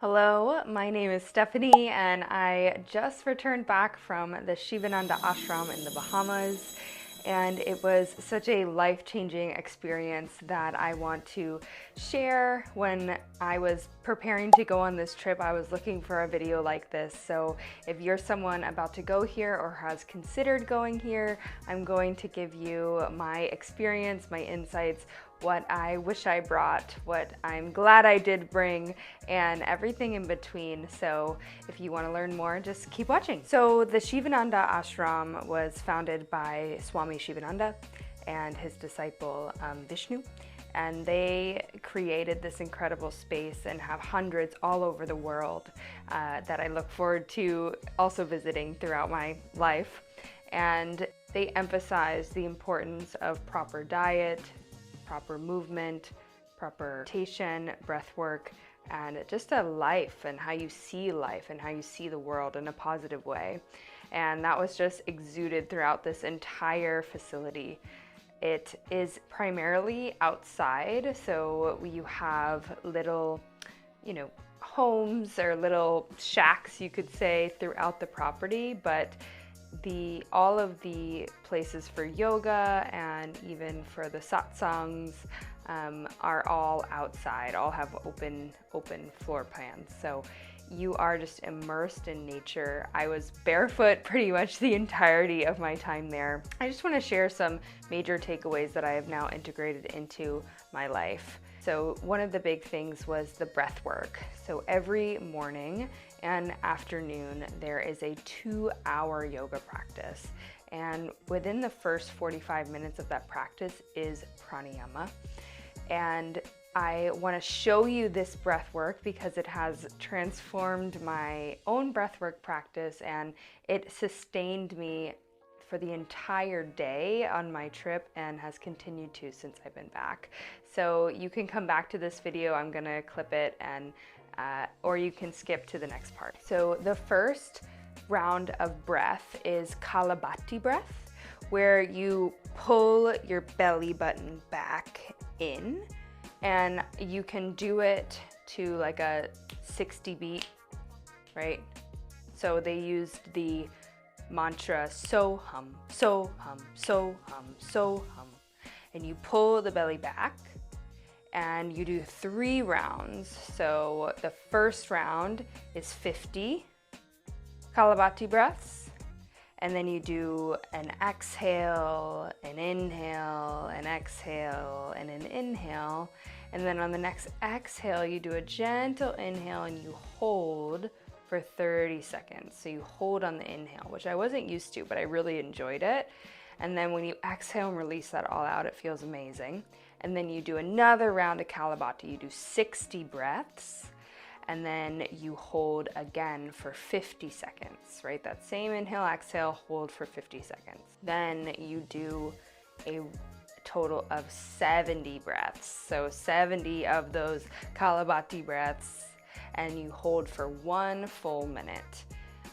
Hello, my name is Stephanie and I just returned back from the Sivananda Ashram in the Bahamas, and it was such a life-changing experience that I want to share. When I was preparing to go on this trip, I was looking for a video like this. So if you're someone about to go here or has considered going here, I'm going to give you my experience, my insights, what I wish I brought, what I'm glad I did bring, and everything in between. So if you want to learn more, just keep watching. So the Sivananda Ashram was founded by Swami Sivananda and his disciple Vishnu. And they created this incredible space and have hundreds all over the world that I look forward to also visiting throughout my life. And they emphasize the importance of proper diet, proper movement, proper meditation, breath work, and just a life and how you see life and how you see the world in a positive way. And that was just exuded throughout this entire facility. It is primarily outside, so you have little, homes or little shacks, you could say, throughout the property, but all of the places for yoga and even for the satsangs are all outside, all have open floor plans. So you are just immersed in nature. I was barefoot pretty much the entirety of my time there. I just want to share some major takeaways that I have now integrated into my life. So one of the big things was the breath work. So every morning and afternoon, there is a 2-hour yoga practice. And within the first 45 minutes of that practice is pranayama. And I want to show you this breath work because it has transformed my own breathwork practice, and it sustained me for the entire day on my trip and has continued to since I've been back. So you can come back to this video. I'm gonna clip it, and or you can skip to the next part. So the first round of breath is Kalabati breath, where you pull your belly button back in, and you can do it to like a 60 beat, right? So they used the mantra so hum, so hum, so hum, so hum. And you pull the belly back and you do 3 rounds. So the first round is 50 Kalabati breaths. And then you do an exhale, an inhale, an exhale, and an inhale. And then on the next exhale, you do a gentle inhale and you hold for 30 seconds. So you hold on the inhale, which I wasn't used to, but I really enjoyed it. And then when you exhale and release that all out, it feels amazing. And then you do another round of Kalabati. You do 60 breaths. And then you hold again for 50 seconds, right? That same inhale, exhale, hold for 50 seconds. Then you do a total of 70 breaths. So 70 of those Kalabati breaths, and you hold for 1 full minute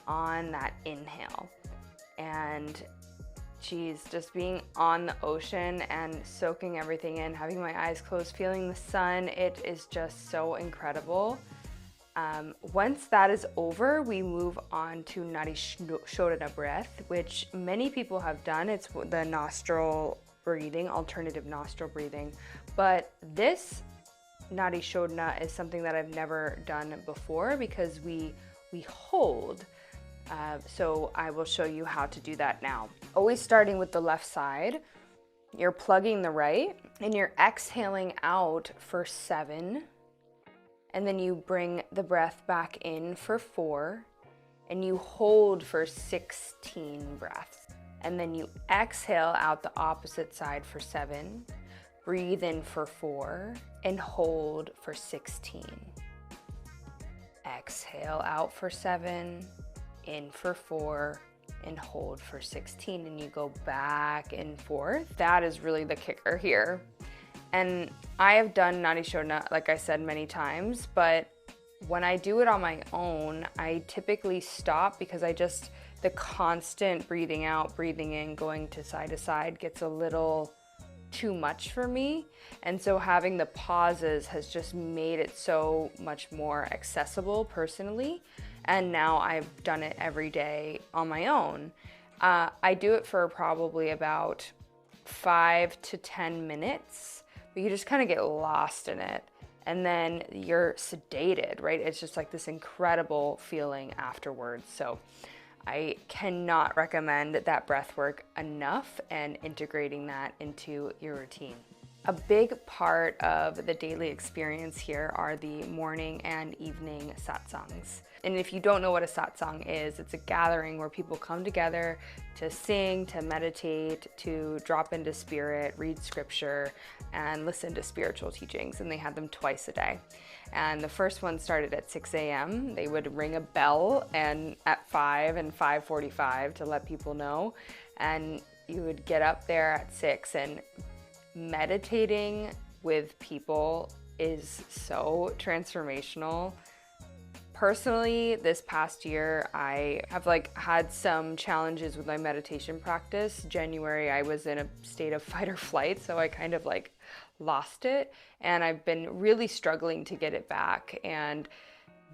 on that inhale. And geez, just being on the ocean and soaking everything in, having my eyes closed, feeling the sun, it is just so incredible. Once that is over, we move on to Nadi Shodana breath, which many people have done. It's the nostril breathing, alternative nostril breathing. But this Nadi Shodana is something that I've never done before because we hold. So I will show you how to do that now. Always starting with the left side, you're plugging the right and you're exhaling out for 7. And then you bring the breath back in for 4, and you hold for 16 breaths. And then you exhale out the opposite side for 7, breathe in for 4, and hold for 16. Exhale out for 7, in for 4, and hold for 16, and you go back and forth. That is really the kicker here. And I have done Nadi Shodana, like I said, many times, but when I do it on my own, I typically stop because the constant breathing out, breathing in, going to side gets a little too much for me. And so having the pauses has just made it so much more accessible personally. And now I've done it every day on my own. I do it for probably about 5 to 10 minutes, but you just kind of get lost in it. And then you're sedated, right? It's just like this incredible feeling afterwards. So I cannot recommend that breath work enough and integrating that into your routine. A big part of the daily experience here are the morning and evening satsangs. And if you don't know what a satsang is, it's a gathering where people come together to sing, to meditate, to drop into spirit, read scripture, and listen to spiritual teachings. And they had them twice a day. And the first one started at 6 a.m. They would ring a bell and at 5 and 5:45 to let people know. And you would get up there at 6, and meditating with people is so transformational. Personally, this past year, I have had some challenges with my meditation practice. January, I was in a state of fight or flight, so I kind of lost it, and I've been really struggling to get it back. And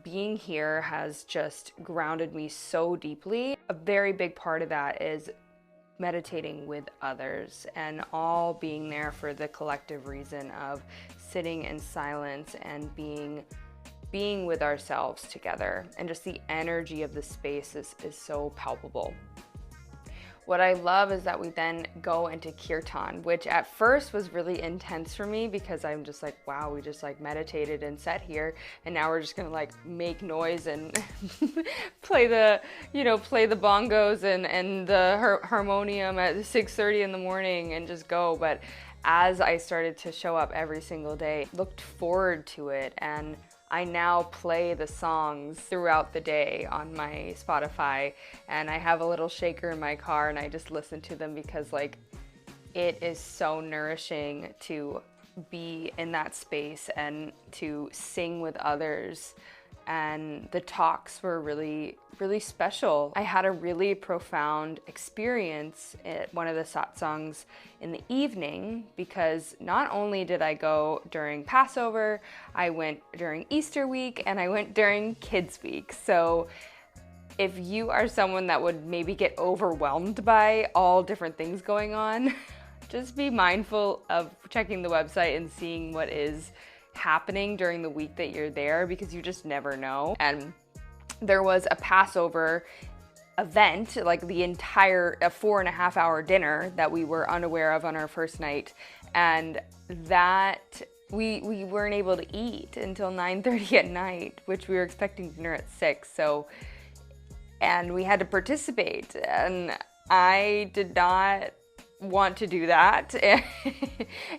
being here has just grounded me so deeply. A very big part of that is meditating with others and all being there for the collective reason of sitting in silence and being with ourselves together. And just the energy of the space is so palpable. What I love is that we then go into kirtan, which at first was really intense for me because I'm just like, wow, we just meditated and sat here, and now we're just gonna make noise and play the bongos and the harmonium at 6:30 in the morning and just go. But as I started to show up every single day, looked forward to it, and I now play the songs throughout the day on my Spotify, and I have a little shaker in my car and I just listen to them because it is so nourishing to be in that space and to sing with others. And the talks were really, really special. I had a really profound experience at one of the satsangs in the evening because not only did I go during Passover, I went during Easter week, and I went during Kids Week. So if you are someone that would maybe get overwhelmed by all different things going on, just be mindful of checking the website and seeing what is happening during the week that you're there, because you just never know. And there was a Passover event, the entire 4.5 hour dinner that we were unaware of on our first night, and that we weren't able to eat until 9:30 at night, which we were expecting dinner at 6. And we had to participate, and I did not want to do that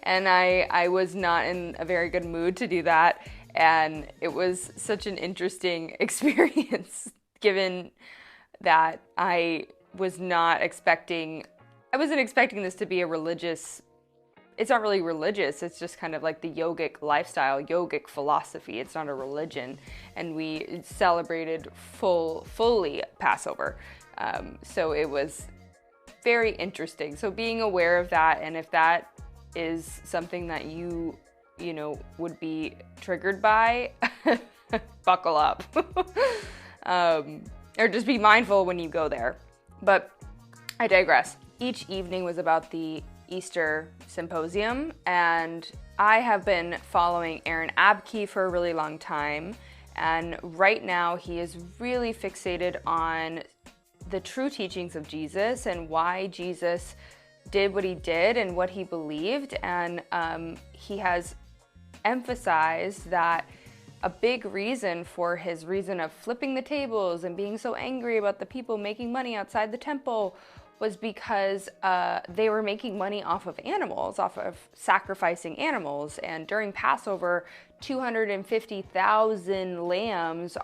and I was not in a very good mood to do that, and it was such an interesting experience given that I wasn't expecting this to be a religious. It's not really religious, it's just kind of like the yogic lifestyle, yogic philosophy. It's not a religion, and we celebrated fully Passover, so it was very interesting. So being aware of that, and if that is something that you would be triggered by, buckle up. Or just be mindful when you go there. But I digress. Each evening was about the Easter Symposium, and I have been following Aaron Abke for a really long time, and right now he is really fixated on the true teachings of Jesus and why Jesus did what he did and what he believed. And he has emphasized that a big reason for his reason of flipping the tables and being so angry about the people making money outside the temple was because they were making money off of animals, off of sacrificing animals. And during Passover, 250,000 lambs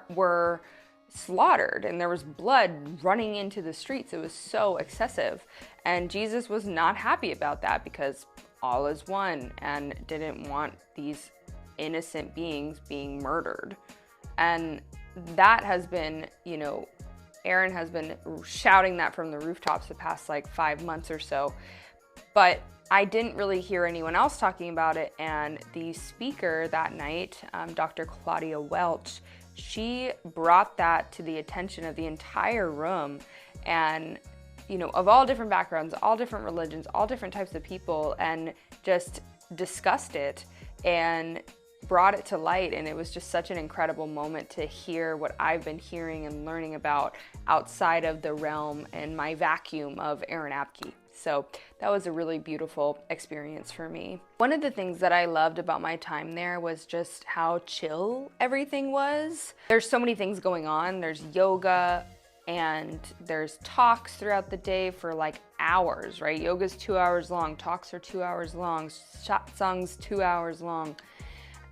were slaughtered, and there was blood running into the streets. It was so excessive, and Jesus was not happy about that because all is one, and didn't want these innocent beings being murdered. And that has been, Aaron has been shouting that from the rooftops the past 5 months or so. But I didn't really hear anyone else talking about it, and the speaker that night, Dr. Claudia Welch, she brought that to the attention of the entire room, and of all different backgrounds, all different religions, all different types of people, and just discussed it and brought it to light. And it was just such an incredible moment to hear what I've been hearing and learning about outside of the realm and my vacuum of Aaron Abke. So that was a really beautiful experience for me. One of the things that I loved about my time there was just how chill everything was. There's so many things going on. There's yoga, and there's talks throughout the day for like hours, right? Yoga's 2 hours long, talks are 2 hours long, satsang's 2 hours long.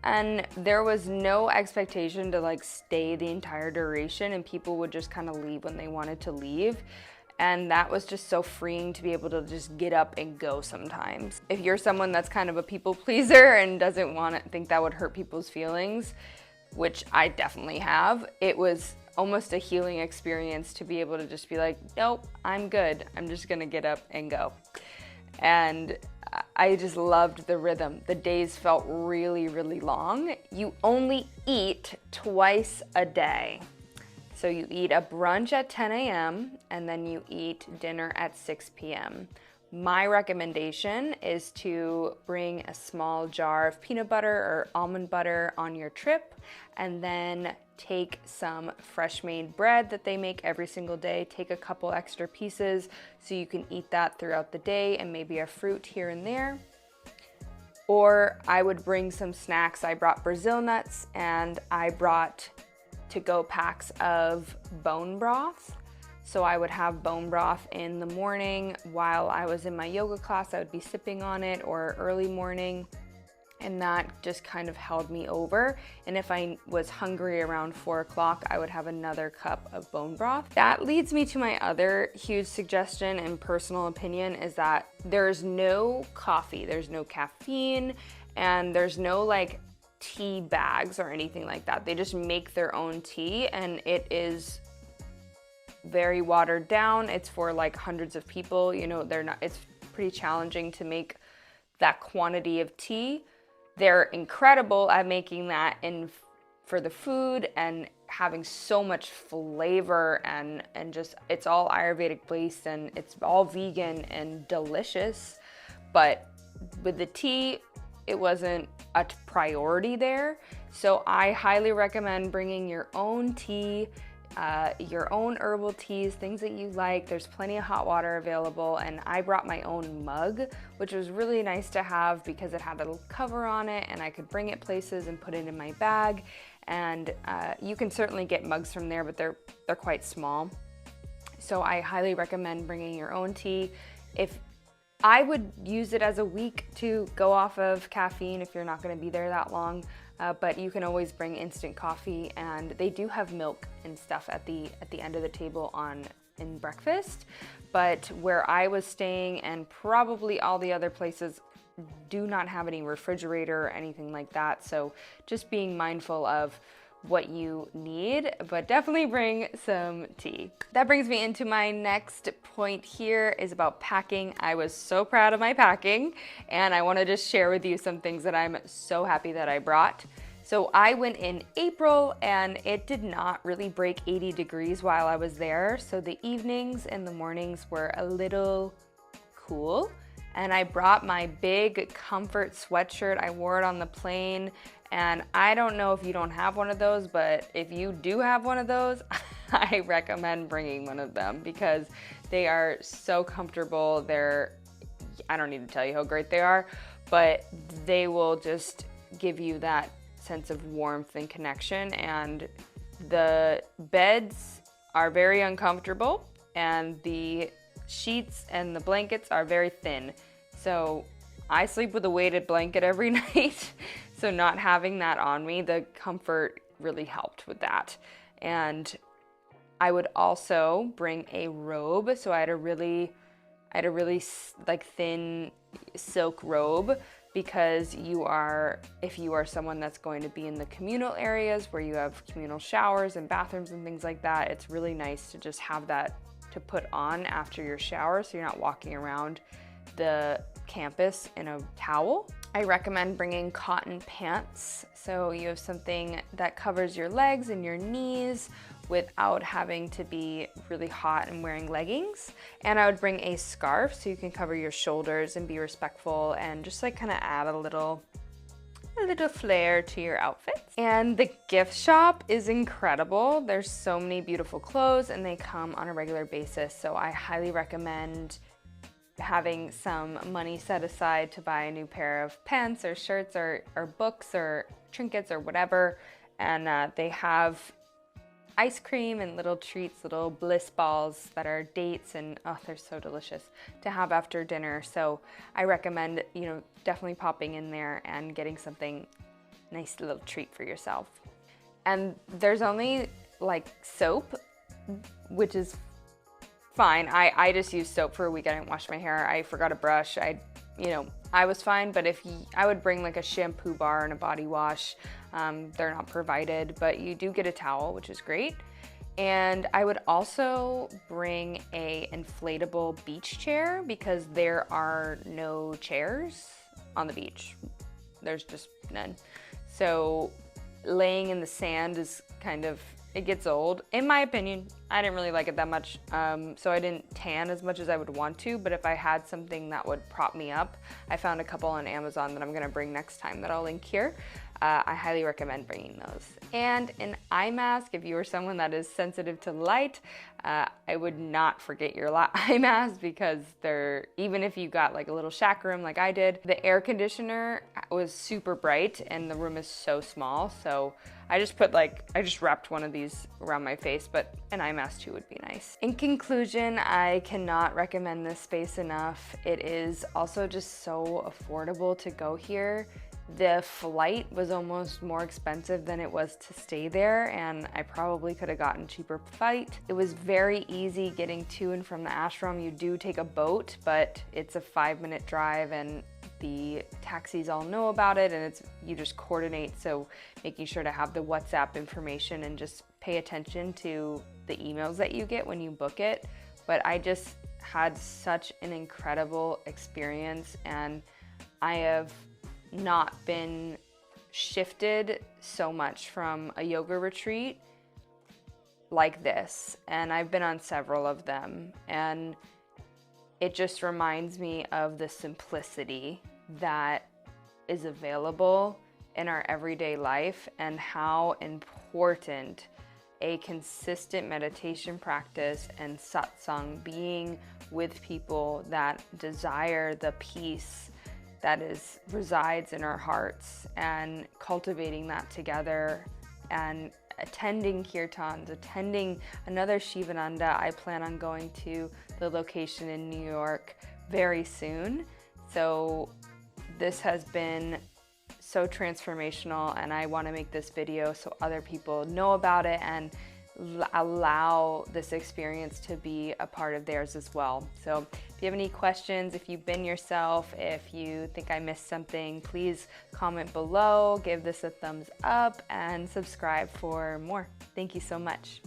And there was no expectation to like stay the entire duration, and people would just kind of leave when they wanted to leave. And that was just so freeing to be able to just get up and go sometimes. If you're someone that's kind of a people pleaser and doesn't want to think that would hurt people's feelings, which I definitely have, it was almost a healing experience to be able to just be like, nope, I'm good. I'm just gonna get up and go. And I just loved the rhythm. The days felt really, really long. You only eat twice a day. So you eat a brunch at 10 a.m. and then you eat dinner at 6 p.m. My recommendation is to bring a small jar of peanut butter or almond butter on your trip, and then take some fresh made bread that they make every single day. Take a couple extra pieces so you can eat that throughout the day, and maybe a fruit here and there. Or I would bring some snacks. I brought Brazil nuts, and I brought to-go packs of bone broth. So I would have bone broth in the morning while I was in my yoga class. I would be sipping on it, or early morning, and that just kind of held me over. And if I was hungry around 4 o'clock, I would have another cup of bone broth. That leads me to my other huge suggestion and personal opinion, is that there's no coffee, there's no caffeine, and there's no like tea bags or anything like that. They just make their own tea, and it is very watered down. It's for like hundreds of people. It's pretty challenging to make that quantity of tea. They're incredible at making that for the food and having so much flavor, and just, it's all Ayurvedic based, and it's all vegan and delicious. But with the tea, it wasn't a priority there. So I highly recommend bringing your own tea, your own herbal teas, things that you like. There's plenty of hot water available, and I brought my own mug, which was really nice to have because it had a little cover on it, and I could bring it places and put it in my bag. And you can certainly get mugs from there, but they're quite small. So I highly recommend bringing your own tea. If I would use it as a week to go off of caffeine if you're not going to be there that long. But you can always bring instant coffee, and they do have milk and stuff at the end of the table in breakfast. But where I was staying, and probably all the other places, do not have any refrigerator or anything like that. So just being mindful of what you need, but definitely bring some tea. That brings me into my next point here, is about packing. I was so proud of my packing, and I want to just share with you some things that I'm so happy that I brought. So I went in April, and it did not really break 80 degrees while I was there. So the evenings and the mornings were a little cool. And I brought my big comfort sweatshirt. I wore it on the plane. And I don't know if you don't have one of those, but if you do have one of those, I recommend bringing one of them because they are so comfortable. I don't need to tell you how great they are, but they will just give you that sense of warmth and connection. And the beds are very uncomfortable, and the sheets and the blankets are very thin. So I sleep with a weighted blanket every night. So not having that on me, the comfort really helped with that. And I would also bring a robe. So I had a really like thin silk robe, because if you are someone that's going to be in the communal areas where you have communal showers and bathrooms and things like that, it's really nice to just have that to put on after your shower, so you're not walking around the campus in a towel. I recommend bringing cotton pants, so you have something that covers your legs and your knees without having to be really hot and wearing leggings. And I would bring a scarf so you can cover your shoulders and be respectful and just like kind of add a little flair to your outfits. And the gift shop is incredible. There's so many beautiful clothes and they come on a regular basis, so I highly recommend having some money set aside to buy a new pair of pants or shirts or books or trinkets or whatever. And they have ice cream and little treats, little bliss balls that are dates, and oh, they're so delicious to have after dinner. So I recommend, definitely popping in there and getting something nice, little treat for yourself. And there's only like soap, which is fine. I just used soap for a week. I didn't wash my hair. I forgot a brush. I was fine, but I would bring like a shampoo bar and a body wash. They're not provided, but you do get a towel, which is great. And I would also bring a inflatable beach chair because there are no chairs on the beach. There's just none. So laying in the sand is it gets old. In my opinion, I didn't really like it that much, so I didn't tan as much as I would want to, but if I had something that would prop me up, I found a couple on Amazon that I'm gonna bring next time that I'll link here. I highly recommend bringing those. And an eye mask, if you are someone that is sensitive to light, I would not forget your eye mask because even if you got like a little shack room like I did, the air conditioner was super bright and the room is so small. So I just wrapped one of these around my face, but an eye mask too would be nice. In conclusion, I cannot recommend this space enough. It is also just so affordable to go here. The flight was almost more expensive than it was to stay there, and I probably could have gotten cheaper flight. It was very easy getting to and from the ashram. You do take a boat, but it's a 5-minute drive and the taxis all know about it, and you just coordinate, so making sure to have the WhatsApp information and just pay attention to the emails that you get when you book it. But I just had such an incredible experience, and I have not been shifted so much from a yoga retreat like this, and I've been on several of them, and it just reminds me of the simplicity that is available in our everyday life and how important a consistent meditation practice and satsang, being with people that desire the peace that resides in our hearts, and cultivating that together, and attending kirtans, attending another Sivananda. I plan on going to the location in New York very soon. So this has been so transformational, and I want to make this video so other people know about it and allow this experience to be a part of theirs as well. So if you have any questions, if you've been yourself, if you think I missed something, please comment below, give this a thumbs up, and subscribe for more. Thank you so much.